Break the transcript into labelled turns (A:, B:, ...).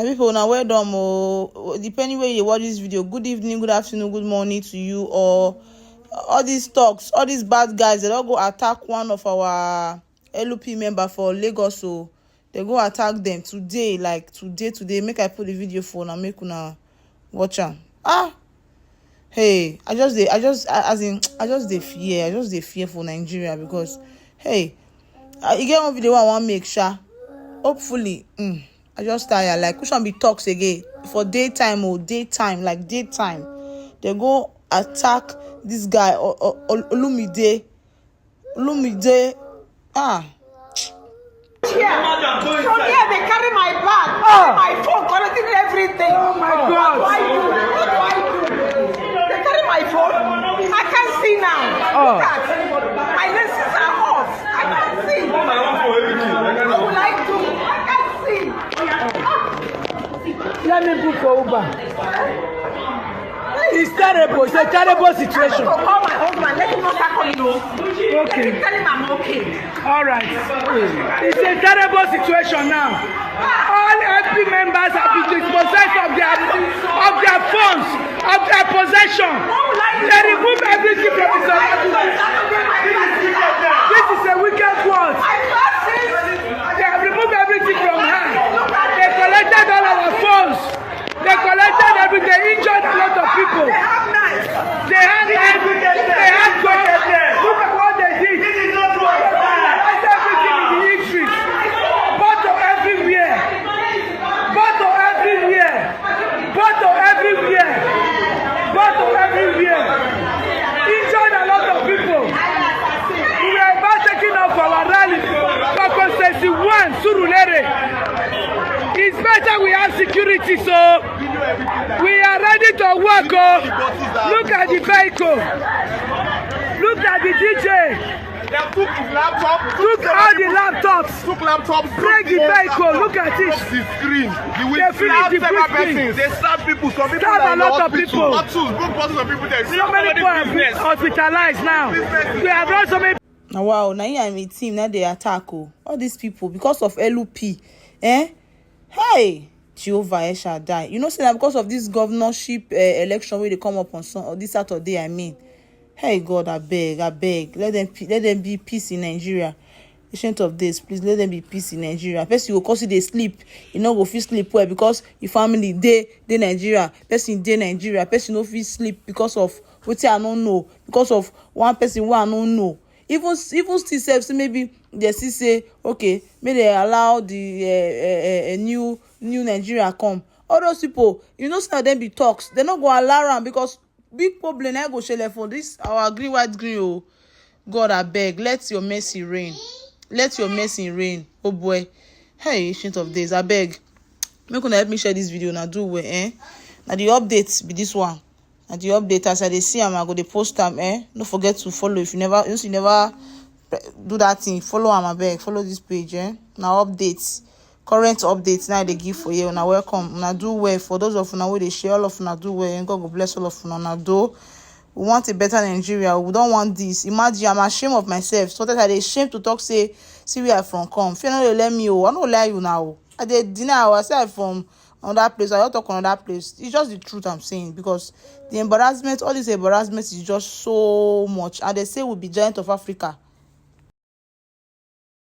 A: And people, now well done. Depending where you watch this video, good evening, good afternoon, good morning to you. Or all these talks, all these bad guys, they don't go attack one of our LUP member for Lagos. So they go attack them today, like today. Make I put the video for now, make una watch am. Hey, I just dey fear for Nigeria because hey, you get one video I want make sure. Hopefully, I just tired. Like, which one be talks again for daytime, they go attack this guy Olumide.
B: Yeah. So yeah, they carry my bag, my phone, collecting everything.
C: Oh my God!
B: What do I do? They carry my phone. I can't see now. Look at my lenses are off. I can't see. What will I do? I can't see.
C: Let me book for Uber. It's terrible. It's a terrible situation.
B: I have to call my husband. Let him not tackle you.
C: Okay.
B: Tell him I'm okay.
C: All right. It's a terrible situation now. All MP members have been dispossessed of their phones, of their possession. They remove everything from the society. This is a wicked world. They have removed everything from her. They collected all our phones. They collected everything. They injured a lot of people.
B: They have knives.
C: They had guns. Look at what they did.
D: This is not what
C: That's everything in the history. Bottle everywhere. Bottle everywhere. Bottle everywhere. Bottle everywhere. Injured a lot of people. We were about taking off our rally for constituency 1, Surulere. It's better we have security, so we are ready to work. Look at the vehicle. Look at the DJ.
D: They took his laptop.
C: Look at the laptops.
D: Took laptops.
C: Break the vehicle. Look at it.
D: The screen.
C: They finished the screen.
D: They stab people. Some people
C: Stab
D: are
C: a
D: in the
C: lot of
D: hospital.
C: people.
D: Bottles, broke bottles of people there.
C: So many people have been hospitalized now. We have brought so many.
A: Now wow, now I'm a team. Now they attack all these people because of LUP. Hey, Jehovah Shaddai. You know, say that because of this governorship election where they come up on this Saturday. I mean, hey God, I beg, let them be peace in Nigeria. Ancient of days, please let them be peace in Nigeria. Person you go cause they sleep, you know go feel sleep well because your family they Nigeria. Person they Nigeria. Person no feel sleep because of what I don't know. Because of one person who I don't know. Even still say maybe they still say okay, may they allow the new Nigeria come. All those people, you know, some of them be talks. They not go allow them because big problem. I go share for this our green white green. Oh God, I beg, let your mercy reign. Let your mercy reign. Oh boy, hey, ancient of days, I beg. Make una help me share this video. Now do well, Now the updates be this one. And the update as I dey see am, I go dey post am. Don't forget to follow. If you never do that thing, follow am abeg. Follow this page. Now updates, current updates. Now they give for you. Now welcome. Now do well for those of una wey dey share. All of una do well. And God go bless all of una. Now do. We want a better Nigeria. We don't want this. Imagine I'm ashamed of myself. So that I dey ashamed to talk say see where I from come. If you no dey let me, I no lie you now. I dey deny ourselves from another place. I don't talk on another place. It's just the truth I'm saying because the embarrassment, all this embarrassment is just so much. And they say we'll be giant of Africa.